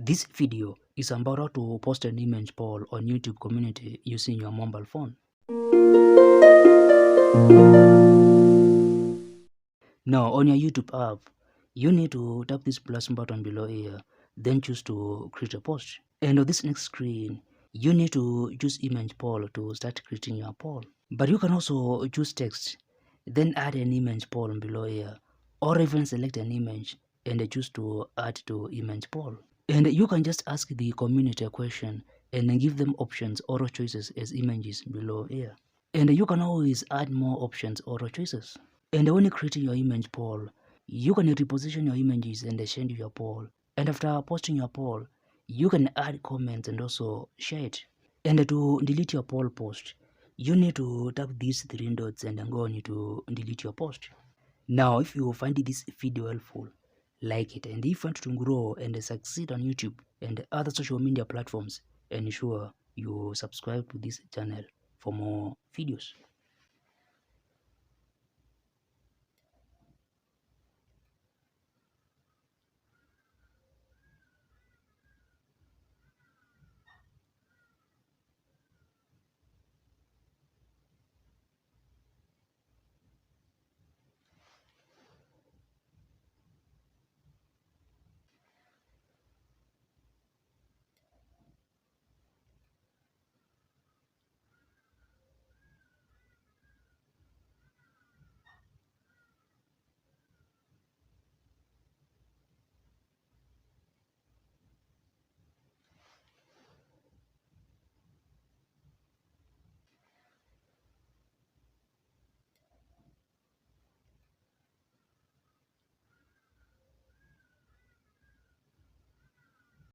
This video is about how to post an image poll on YouTube community using your mobile phone. Now on your YouTube app, you need to tap this plus button below here, then choose to create a post. And on this next screen, you need to choose image poll to start creating your poll. But you can also choose text, then add an image poll below here, or even select an image and choose to add to image poll. And you can just ask the community a question and give them options or choices as images below here. And you can always add more options or choices. And when you're creating your image poll, you can reposition your images and change your poll. And after posting your poll, you can add comments and also share it. And to delete your poll post, you need to tap these three dots and go on to delete your post. Now, if you find this video helpful, like it, and if you want to grow and succeed on YouTube and other social media platforms, ensure you subscribe to this channel for more videos.